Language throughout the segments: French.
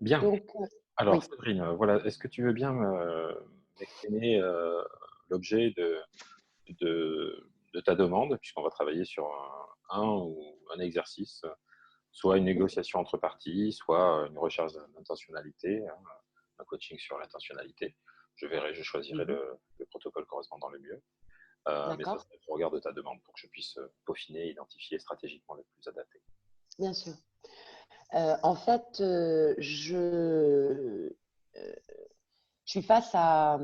Bien. Donc, Alors, oui. Séverine, voilà, est-ce que tu veux bien m'exprimer l'objet de ta demande, puisqu'on va travailler sur un ou un exercice, soit une négociation entre parties, soit une recherche d'intentionnalité, hein, un coaching sur l'intentionnalité. Je verrai, je choisirai Mhm. le protocole correspondant le mieux. Mais ça, D'accord, c'est au regard de ta demande pour que je puisse peaufiner et identifier stratégiquement le plus adapté. bien sûr. En fait, je suis face à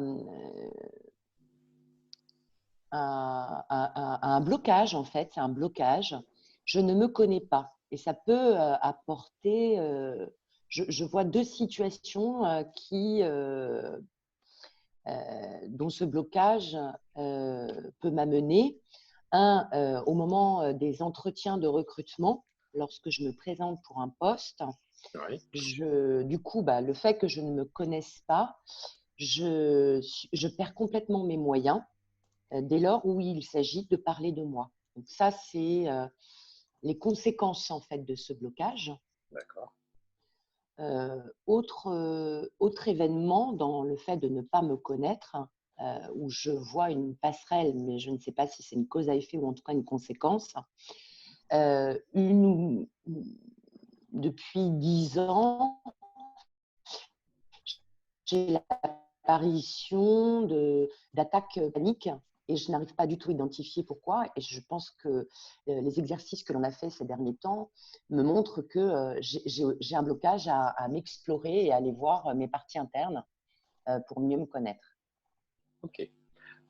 un blocage, en fait. C'est un blocage. Je ne me connais pas. Et ça peut apporter. Je vois deux situations dont ce blocage peut m'amener. Un, au moment des entretiens de recrutement, lorsque je me présente pour un poste, Oui, du coup, le fait que je ne me connaisse pas, je perds complètement mes moyens dès lors où il s'agit de parler de moi. Donc ça, c'est les conséquences en fait de ce blocage. d'accord. Autre événement dans le fait de ne pas me connaître, où je vois une passerelle, mais je ne sais pas si c'est une cause à effet ou en tout cas une conséquence. Depuis 10 ans, j'ai l'apparition d'attaques paniques et je n'arrive pas du tout à identifier pourquoi. Et je pense que les exercices que l'on a fait ces derniers temps me montrent que j'ai un blocage à m'explorer et à aller voir mes parties internes pour mieux me connaître. Ok.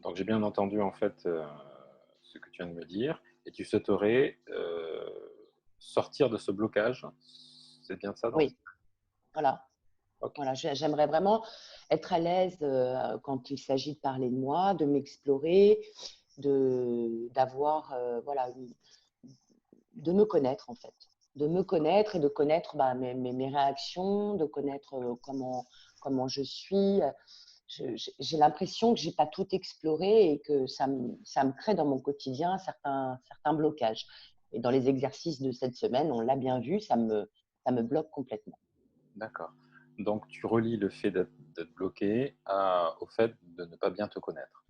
Donc, j'ai bien entendu en fait ce que tu viens de me dire et tu souhaiterais sortir de ce blocage. C'est bien ça donc. Oui, voilà. Ok, Voilà, j'aimerais vraiment être à l'aise quand il s'agit de parler de moi, de m'explorer, d'avoir, voilà, de me connaître en fait. De me connaître et de connaître mes réactions, de connaître comment je suis. J'ai l'impression que je n'ai pas tout exploré et que ça me crée dans mon quotidien certains blocages. Et dans les exercices de cette semaine, on l'a bien vu, ça me bloque complètement. d'accord. Donc, tu relis le fait d'être bloqué au fait de ne pas bien te connaître.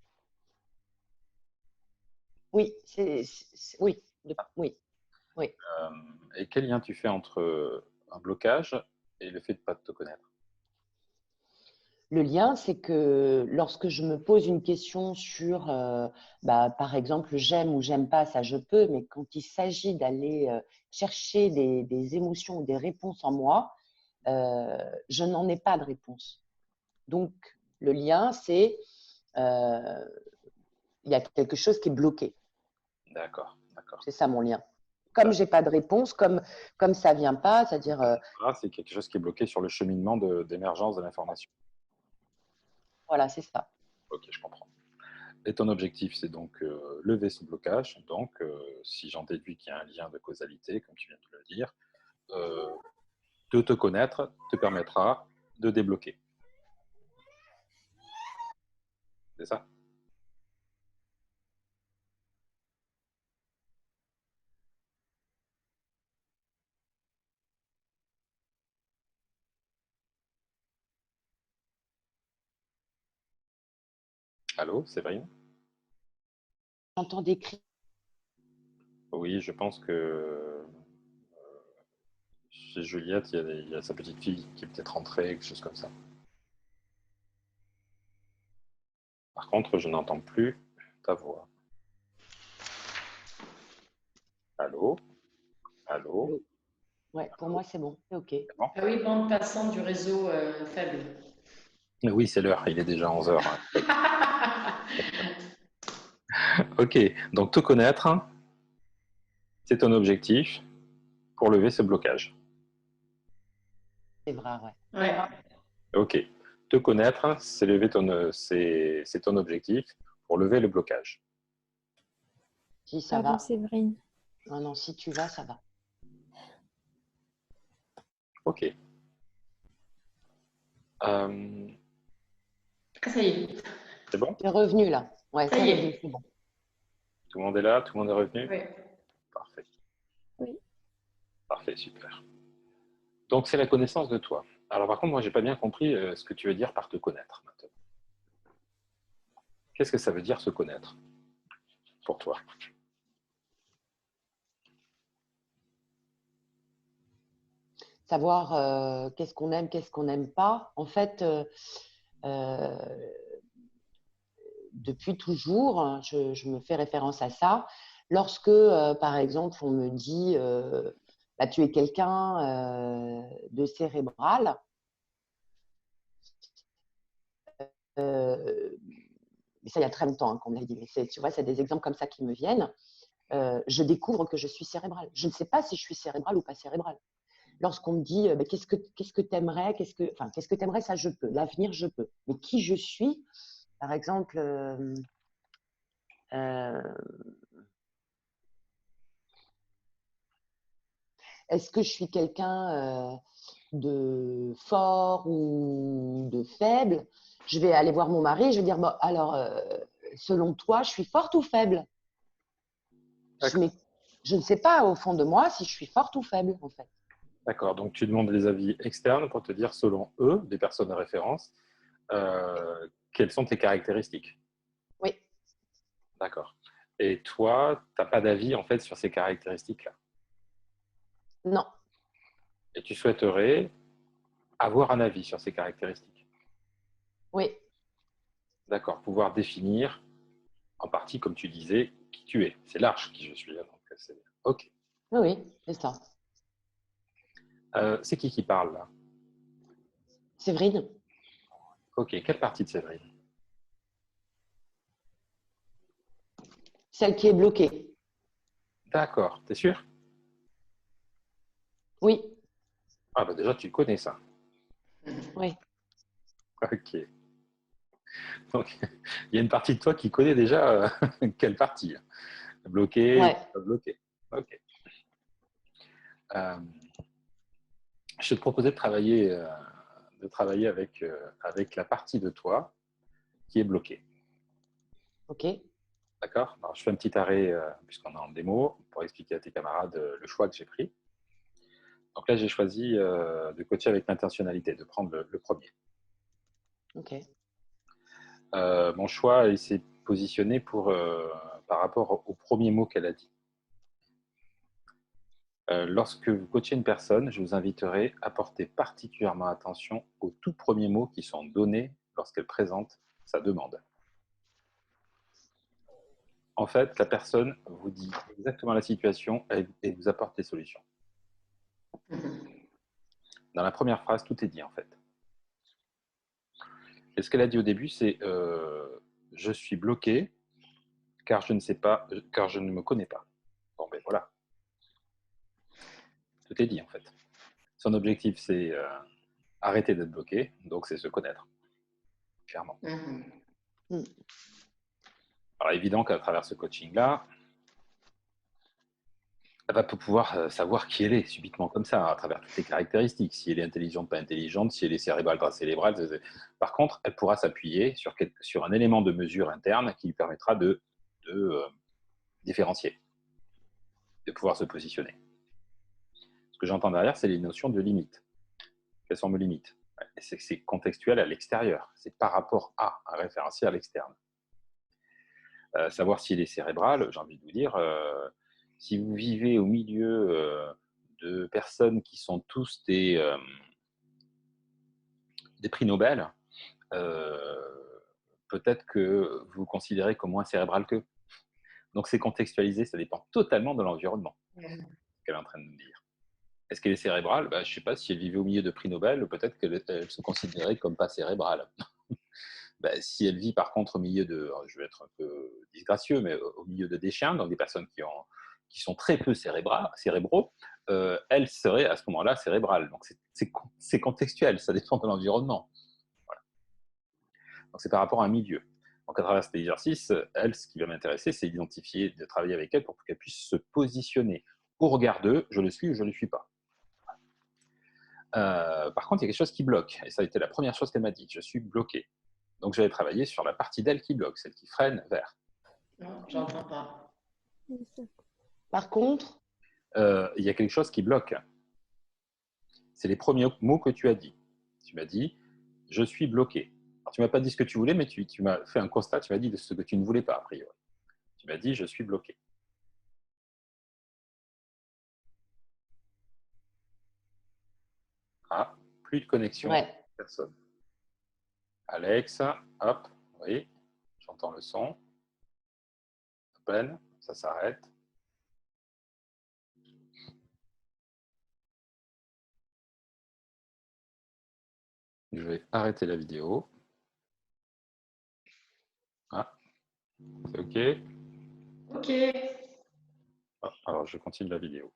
Oui, oui, oui, oui. Euh, et quel lien tu fais entre un blocage et le fait de ne pas te connaître? Le lien, c'est que lorsque je me pose une question sur, par exemple, j'aime ou j'aime pas, ça je peux, mais quand il s'agit d'aller chercher des émotions ou des réponses en moi, je n'en ai pas de réponse. Donc, le lien, c'est euh, il y a quelque chose qui est bloqué. D'accord, d'accord. C'est ça mon lien. Comme Ça, j'ai pas de réponse, comme ça vient pas, c'est-à-dire c'est quelque chose qui est bloqué sur le cheminement d'émergence de l'information. voilà, c'est ça. Ok, je comprends. Et ton objectif, c'est donc lever ce blocage. Donc, si j'en déduis qu'il y a un lien de causalité, comme tu viens de le dire, euh, de te connaître te permettra de débloquer. C'est ça? Allô, Séverine? J'entends des cris. Oui, je pense que chez Juliette, il y a sa petite fille qui est peut-être rentrée, quelque chose comme ça. Par contre, je n'entends plus ta voix. Allô? Allô? Allô. Ouais, pour moi, c'est bon, c'est OK. C'est bon? Ah oui, bande passante du réseau faible. Oui, c'est l'heure, il est déjà 11 heures. Ok, donc te connaître, c'est ton objectif pour lever ce blocage. C'est vrai, ouais. Ouais. Ok, te connaître, c'est ton objectif pour lever le blocage. Si ça Pardon, va. Séverine. Non, non, si tu vas, ça va. Ok. Euh, Ah, ça y est. c'est bon? C'est revenu là. Ouais, Ça c'est y revenu, est. c'est bon. Tout le monde est là? Tout le monde est revenu? Ouais. Parfait. Oui. Parfait, super. Donc, c'est la connaissance de toi. Alors, par contre, moi, je n'ai pas bien compris ce que tu veux dire par te connaître maintenant. Qu'est-ce que ça veut dire se connaître pour toi? Savoir qu'est-ce qu'on aime, qu'est-ce qu'on n'aime pas. En fait, euh, depuis toujours, hein, je me fais référence à ça. Lorsque, par exemple, on me dit bah, tu es quelqu'un de cérébral, euh, mais ça il y a très longtemps hein, qu'on me l'a dit, mais tu vois, c'est des exemples comme ça qui me viennent. Je découvre que je suis cérébrale. Je ne sais pas si je suis cérébrale ou pas cérébrale. Lorsqu'on me dit bah, qu'est-ce que tu aimerais, qu'est-ce que tu aimerais, ça je peux. L'avenir, je peux. Mais qui je suis, par exemple, euh, est-ce que je suis quelqu'un de fort ou de faible? Je vais aller voir mon mari, je vais dire, bon, alors, selon toi, je suis forte ou faible? D'accord. Je ne sais pas au fond de moi si je suis forte ou faible, en fait. D'accord. Donc, tu demandes les avis externes pour te dire, selon eux, des personnes de référence, quelles sont tes caractéristiques. Oui, D'accord. Et toi, tu n'as pas d'avis en fait sur ces caractéristiques-là. non, Et tu souhaiterais avoir un avis sur ces caractéristiques. oui, D'accord. Pouvoir définir en partie, comme tu disais, qui tu es. C'est large qui je suis. Donc, c'est... OK. oui, oui, c'est ça. C'est qui parle là? Séverine, OK. Quelle partie de Séverine? celle qui est bloquée. D'accord. T'es sûr? Oui, Ah bah déjà, tu connais ça. oui, OK. Donc, il y a une partie de toi qui connaît déjà quelle partie? Bloqué ou ouais, pas bloqué? OK. Euh, je te proposais de travailler avec la partie de toi qui est bloquée. ok, D'accord? Alors, je fais un petit arrêt, puisqu'on est en démo, pour expliquer à tes camarades le choix que j'ai pris. Donc là, j'ai choisi de coacher avec l'intentionnalité, de prendre le premier. ok, Mon choix, il s'est positionné par rapport au premier mot qu'elle a dit. Lorsque vous coachez une personne, je vous inviterai à porter particulièrement attention aux tout premiers mots qui sont donnés lorsqu'elle présente sa demande. En fait, la personne vous dit exactement la situation et vous apporte les solutions. Dans la première phrase, tout est dit en fait. Et ce qu'elle a dit au début, c'est je suis bloqué car je ne sais pas, car je ne me connais pas. Bon ben voilà, tout est dit en fait. Son objectif, c'est arrêter d'être bloqué, donc c'est se connaître, clairement. mm, Alors évident qu'à travers ce coaching-là, elle va pouvoir savoir qui elle est subitement comme ça, à travers toutes les caractéristiques, si elle est intelligente, pas intelligente, si elle est cérébrale, pas cérébrale. Par contre, elle pourra s'appuyer sur un élément de mesure interne qui lui permettra de différencier, de pouvoir se positionner. Ce que j'entends derrière, c'est les notions de limite. Quelles sont mes limites? C'est contextuel à l'extérieur, c'est par rapport à un référentiel externe. Savoir si elle est cérébrale, j'ai envie de vous dire, si vous vivez au milieu de personnes qui sont tous des prix Nobel, peut-être que vous vous considérez comme moins cérébral qu'eux. Donc c'est contextualisé, ça dépend totalement de l'environnement qu'elle est en train de nous dire. Est-ce qu'elle est cérébrale? Je ne sais pas, si elle vivait au milieu de prix Nobel, peut-être qu'elle se considérait comme pas cérébrale. Si elle vit par contre au milieu de, je vais être un peu disgracieux, mais au milieu de des chiens, donc des personnes qui sont très peu cérébraux, elle serait à ce moment-là cérébrale. Donc c'est contextuel, ça dépend de l'environnement. Voilà. Donc c'est par rapport à un milieu. Donc à travers cet exercice, elle, ce qui va m'intéresser, c'est d'identifier, de travailler avec elle pour qu'elle puisse se positionner au regard d'eux, je le suis ou je ne le suis pas. Par contre, il y a quelque chose qui bloque, et ça a été la première chose qu'elle m'a dit, je suis bloqué. Donc, j'allais travailler sur la partie d'elle qui bloque, celle qui freine vers. Non, j'entends pas. par contre, Il y a quelque chose qui bloque. C'est les premiers mots que tu as dit. Tu m'as dit, je suis bloqué. Alors, tu ne m'as pas dit ce que tu voulais, mais tu m'as fait un constat, tu m'as dit de ce que tu ne voulais pas, a priori. Tu m'as dit, je suis bloqué. Ah, plus de connexion, Ouais. personne. Alex, hop, oui, j'entends le son. À peine, ça s'arrête. Je vais arrêter la vidéo. Ah, c'est OK. Ok. Ah, alors, je continue la vidéo.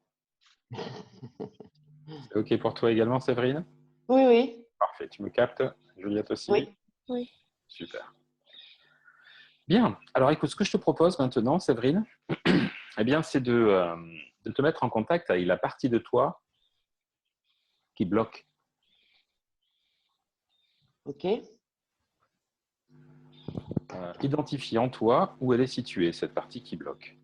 C'est OK pour toi également, Séverine? Oui, oui. Parfait, tu me captes? Juliette aussi? Oui. Oui. Super. Bien. Alors, écoute, ce que je te propose maintenant, Séverine, eh bien, c'est de te mettre en contact avec la partie de toi qui bloque. OK. Identifie en toi où elle est située, cette partie qui bloque.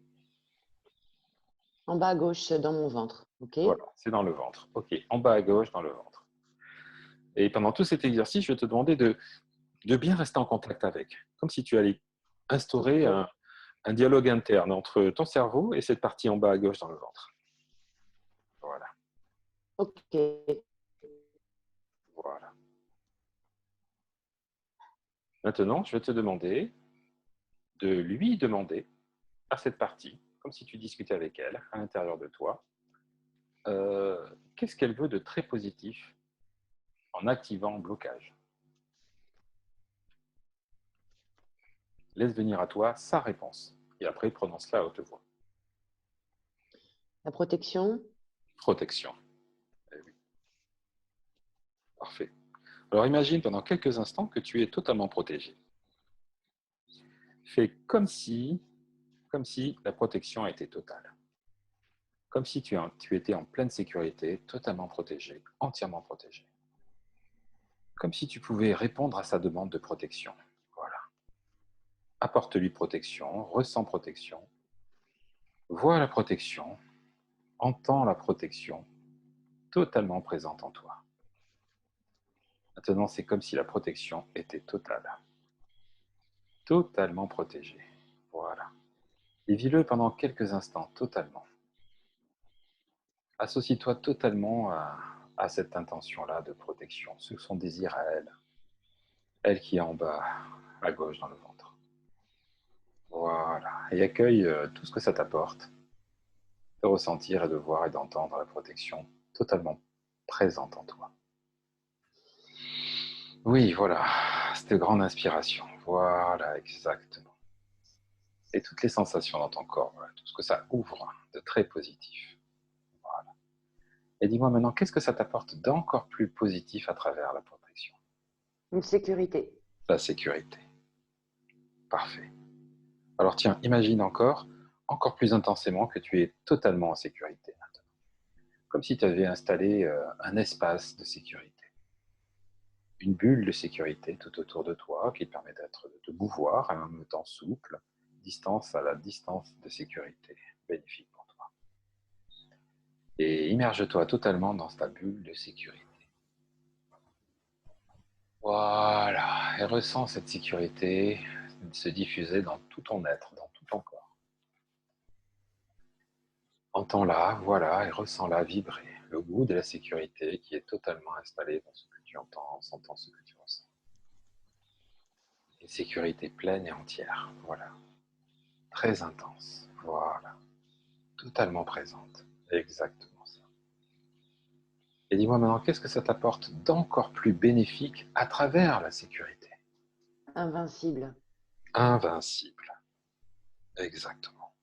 En bas à gauche, dans mon ventre. OK. Voilà, c'est dans le ventre. OK, en bas à gauche, dans le ventre. Et pendant tout cet exercice, je vais te demander de bien rester en contact avec, comme si tu allais instaurer un dialogue interne entre ton cerveau et cette partie en bas à gauche dans le ventre. Voilà, OK. voilà. Maintenant, je vais te demander de lui demander à cette partie, comme si tu discutais avec elle, à l'intérieur de toi, qu'est-ce qu'elle veut de très positif en activant le blocage. Laisse venir à toi sa réponse et après prononce-la à haute voix. La protection. Protection. Eh oui. Parfait. Alors imagine pendant quelques instants que tu es totalement protégé. Fais comme si la protection était totale. Comme si tu étais en pleine sécurité, totalement protégé, entièrement protégé. Comme si tu pouvais répondre à sa demande de protection. Voilà. Apporte-lui protection, ressens protection, vois la protection, entends la protection, totalement présente en toi. Maintenant, c'est comme si la protection était totale. Totalement protégé. Voilà. Et vis-le pendant quelques instants, totalement. Associe-toi totalement à cette intention-là de protection, son désir à elle. Elle qui est en bas, à gauche dans le ventre. Voilà. Et accueille tout ce que ça t'apporte. De ressentir et de voir et d'entendre la protection totalement présente en toi. Oui, voilà. Cette grande inspiration. Voilà, exactement. Et toutes les sensations dans ton corps, voilà, tout ce que ça ouvre de très positif. Voilà. Et dis-moi maintenant, qu'est-ce que ça t'apporte d'encore plus positif à travers la protection? Une sécurité. La sécurité. Parfait. Alors tiens, imagine encore plus intensément que tu es totalement en sécurité maintenant. Comme si tu avais installé un espace de sécurité. Une bulle de sécurité tout autour de toi qui te permet de te mouvoir en même temps souple, distance à la distance de sécurité, bénéfique pour toi. Et immerge-toi totalement dans ta bulle de sécurité. Voilà, et ressens cette sécurité se diffuser dans tout ton être, dans tout ton corps. Entends-la, voilà, et ressens-la vibrer, le goût de la sécurité qui est totalement installé dans ce que tu entends, en sentant ce que tu ressens. Une sécurité pleine et entière, voilà. Très intense, voilà. Totalement présente, exactement ça. Et dis-moi maintenant, qu'est-ce que ça t'apporte d'encore plus bénéfique à travers la sécurité? Invincible. Invincible, exactement.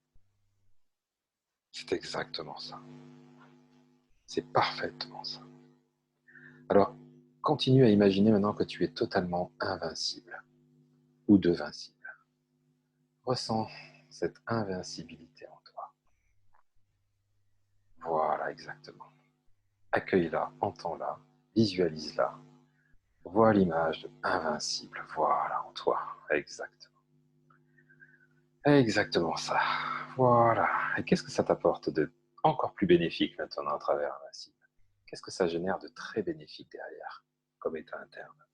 C'est exactement ça. C'est parfaitement ça. Alors, continue à imaginer maintenant que tu es totalement invincible ou devincible. Ressens cette invincibilité en toi. Voilà, exactement. Accueille-la, entends-la, visualise-la. Vois l'image de invincible, voilà, en toi. Exactement. Exactement ça. Voilà. Et qu'est-ce que ça t'apporte de encore plus bénéfique maintenant à travers invincible? qu'est-ce que ça génère de très bénéfique derrière, comme état interne?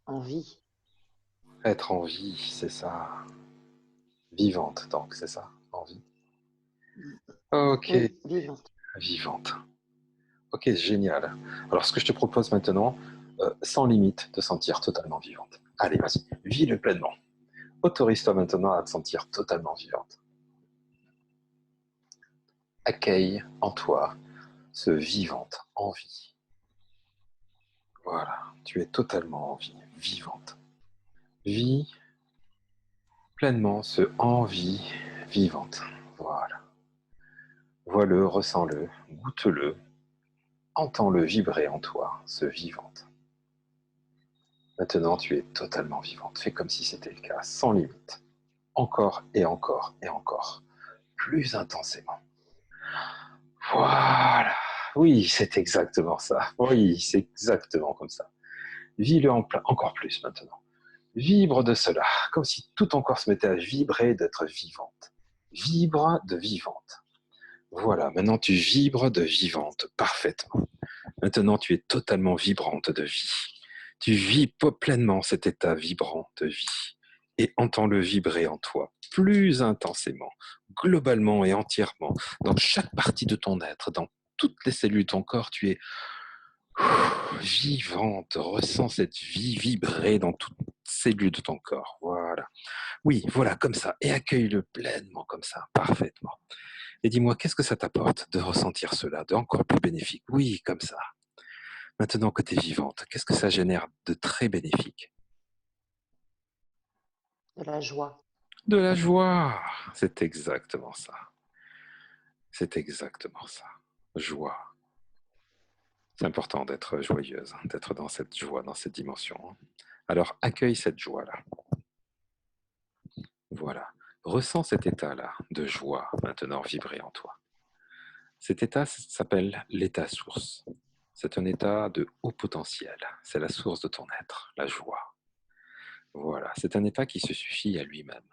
Envie. Être en vie, c'est ça. Vivante, donc, c'est ça, en vie. Ok, Oui, vivante. vivante. Ok, génial. Alors, ce que je te propose maintenant, sans limite, te sentir totalement vivante. Allez, vas-y, vis-le pleinement. Autorise-toi maintenant à te sentir totalement vivante. Accueille en toi ce vivante, en vie. Voilà, tu es totalement en vie, vivante. Vis pleinement ce en vie vivante. Voilà. Vois-le, ressens-le, goûte-le, entends-le vibrer en toi, ce vivante. Maintenant, tu es totalement vivante. Fais comme si c'était le cas, sans limite. Encore et encore et encore. Plus intensément. Voilà. Oui, c'est exactement ça. Oui, c'est exactement comme ça. Vis-le encore plus maintenant. Vibre de cela, comme si tout ton corps se mettait à vibrer d'être vivante. Vibre de vivante. Voilà, maintenant tu vibres de vivante parfaitement. Maintenant tu es totalement vibrante de vie. Tu vis pleinement cet état vibrant de vie et entends-le vibrer en toi plus intensément, globalement et entièrement, dans chaque partie de ton être, dans toutes les cellules de ton corps, tu es vivante, ressens cette vie vibrer dans toutes les cellules de ton corps. Voilà. Oui, voilà, comme ça. Et accueille-le pleinement comme ça, parfaitement. Et dis-moi, qu'est-ce que ça t'apporte de ressentir cela, de encore plus bénéfique? Oui, comme ça. Maintenant que tu es vivante, qu'est-ce que ça génère de très bénéfique? De la joie. De la joie. C'est exactement ça. C'est exactement ça. Joie. C'est important d'être joyeuse, d'être dans cette joie, dans cette dimension. Alors accueille cette joie-là. Voilà. Ressens cet état-là de joie maintenant vibrer en toi. Cet état s'appelle l'état source. C'est un état de haut potentiel. C'est la source de ton être, la joie. Voilà. C'est un état qui se suffit à lui-même.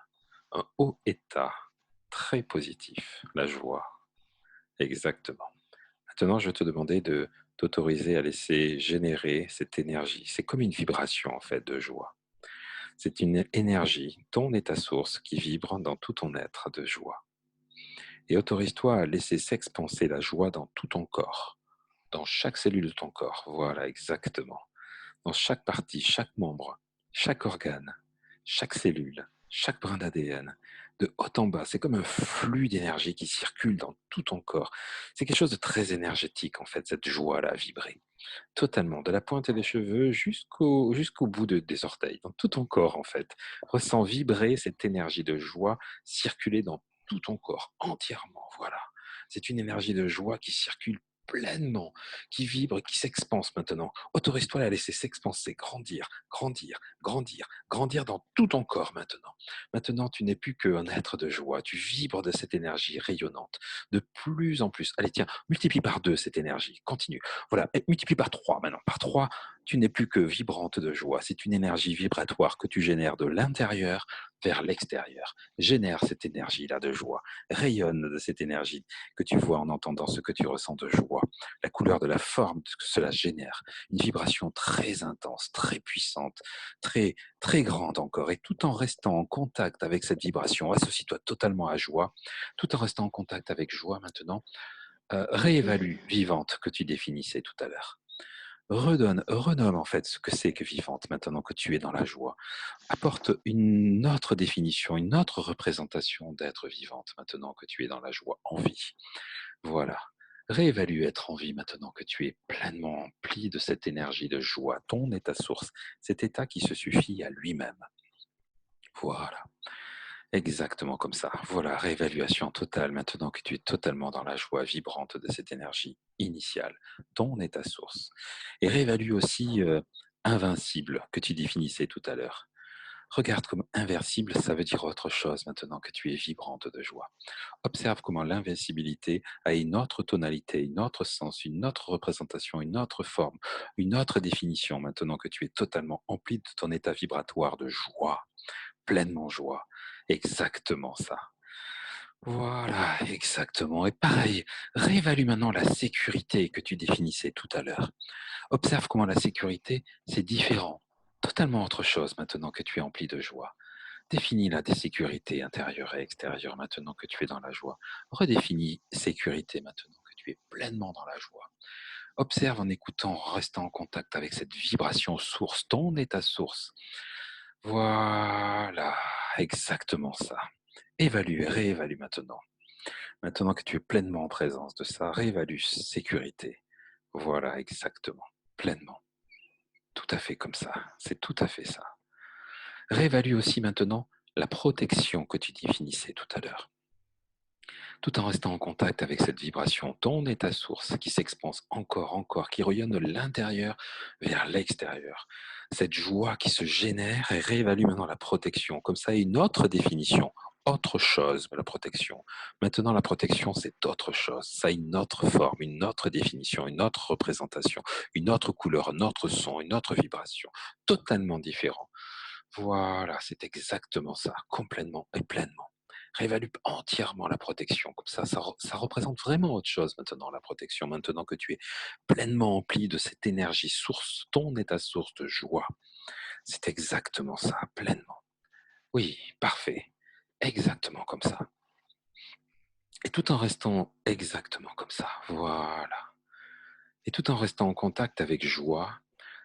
Un haut état très positif, la joie. Exactement. Maintenant, je vais te demander de t'autoriser à laisser générer cette énergie. C'est comme une vibration en fait de joie. C'est une énergie, ton état source, qui vibre dans tout ton être de joie. Et autorise-toi à laisser s'expanser la joie dans tout ton corps, dans chaque cellule de ton corps. Voilà, exactement. Dans chaque partie, chaque membre, chaque organe, chaque cellule, chaque brin d'ADN, de haut en bas. C'est comme un flux d'énergie qui circule dans tout ton corps. C'est quelque chose de très énergétique, en fait, cette joie-là à vibrer. Totalement, de la pointe des cheveux jusqu'au bout des orteils, dans tout ton corps, en fait. Ressens vibrer cette énergie de joie circuler dans tout ton corps, entièrement, voilà. C'est une énergie de joie qui circule pleinement, qui vibre, qui s'expanse maintenant. Autorise-toi à la laisser s'expanser, grandir, grandir, grandir, grandir dans tout ton corps maintenant. Maintenant, tu n'es plus qu'un être de joie, tu vibres de cette énergie rayonnante, de plus en plus. Allez, tiens, multiplie par 2 cette énergie, continue. Voilà, et multiplie par 3 maintenant. Par 3, tu n'es plus que vibrante de joie. C'est une énergie vibratoire que tu génères de l'intérieur vers l'extérieur. Génère cette énergie-là de joie. Rayonne de cette énergie que tu vois en entendant ce que tu ressens de joie. La couleur de la forme que cela génère. Une vibration très intense, très puissante, très, très grande encore. Et tout en restant en contact avec cette vibration, associe-toi totalement à joie. Tout en restant en contact avec joie maintenant, réévalue vivante que tu définissais tout à l'heure. Renomme en fait ce que c'est que vivante maintenant que tu es dans la joie. Apporte une autre définition, une autre représentation d'être vivante maintenant que tu es dans la joie, en vie. Voilà. Réévalue être en vie maintenant que tu es pleinement empli de cette énergie de joie, ton état source, cet état qui se suffit à lui-même. Voilà. Exactement comme ça. Voilà, réévaluation totale maintenant que tu es totalement dans la joie vibrante de cette énergie initiale, ton état source. Et réévalue aussi invincible que tu définissais tout à l'heure. Regarde comme invincible, ça veut dire autre chose maintenant que tu es vibrante de joie. Observe comment l'invincibilité a une autre tonalité, une autre sens, une autre représentation, une autre forme, une autre définition maintenant que tu es totalement empli de ton état vibratoire de joie, pleinement joie. Exactement ça. Voilà, exactement. Et pareil, réévalue maintenant la sécurité que tu définissais tout à l'heure. Observe comment la sécurité, c'est différent, totalement autre chose maintenant que tu es empli de joie. Définis la sécurité intérieure et extérieure maintenant que tu es dans la joie. Redéfinis sécurité maintenant que tu es pleinement dans la joie. Observe en écoutant, en restant en contact avec cette vibration source, ton état source. Voilà, exactement ça. Évalue et réévalue maintenant. Maintenant que tu es pleinement en présence de ça, réévalue sécurité. Voilà, exactement, pleinement. Tout à fait comme ça. C'est tout à fait ça. Réévalue aussi maintenant la protection que tu définissais tout à l'heure. Tout en restant en contact avec cette vibration, ton état source qui s'expanse encore, qui rayonne de l'intérieur vers l'extérieur. Cette joie qui se génère et réévalue maintenant la protection. Comme ça, une autre définition, autre chose, la protection. Maintenant, la protection, c'est autre chose. Ça a une autre forme, une autre définition, une autre représentation, une autre couleur, un autre son, une autre vibration. Totalement différent. Voilà, c'est exactement ça, complètement et pleinement. Réévalue entièrement la protection. Comme ça représente vraiment autre chose maintenant, la protection. Maintenant que tu es pleinement empli de cette énergie source, ton état source de joie. C'est exactement ça, pleinement. Oui, parfait. Exactement comme ça. Et tout en restant exactement comme ça. Voilà. Et tout en restant en contact avec joie,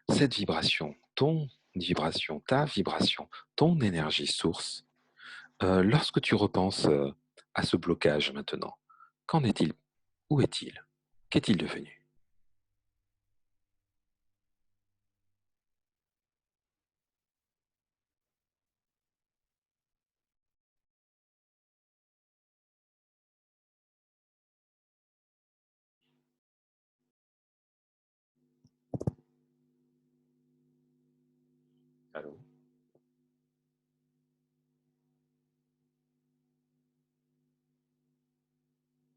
cette vibration, ton vibration, ta vibration, ton énergie source. Lorsque tu repenses à ce blocage maintenant, qu'en est-il? Où est-il? Qu'est-il devenu? Allô?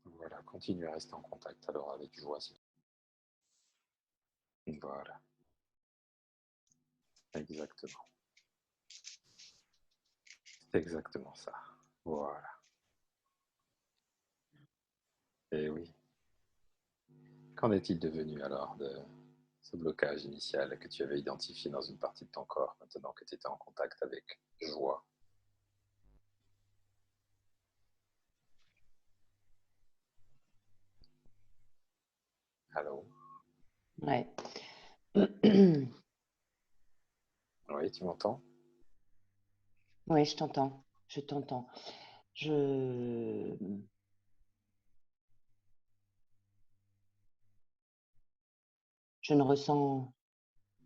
Voilà, continue à rester en contact alors avec joie. Voilà, exactement. C'est exactement ça. Voilà. Et oui. Qu'en est-il devenu alors de ce blocage initial que tu avais identifié dans une partie de ton corps maintenant que tu étais en contact avec joie? Allô? Ouais. Oui, tu m'entends? Oui, je t'entends. Je t'entends. Je... je ne ressens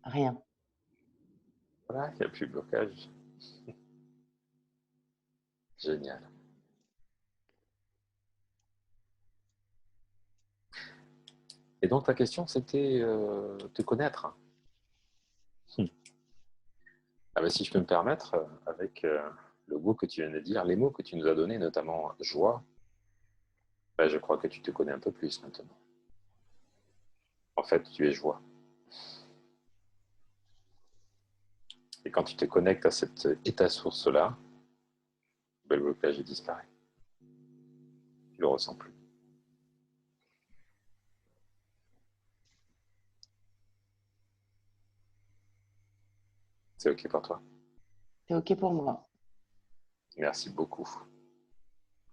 rien. Voilà, il n'y a plus de blocage. Génial. Et donc ta question, c'était te connaître. Ah ben, si je peux me permettre, avec le mot que tu viens de dire, les mots que tu nous as donnés, notamment joie, ben, je crois que tu te connais un peu plus maintenant. En fait, tu es joie. Et quand tu te connectes à cet état source-là, ben, le blocage disparaît. Tu ne le ressens plus. C'est OK pour toi? C'est OK pour moi. Merci beaucoup.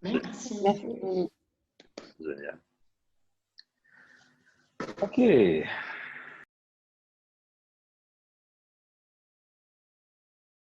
Merci. Merci. Génial. OK.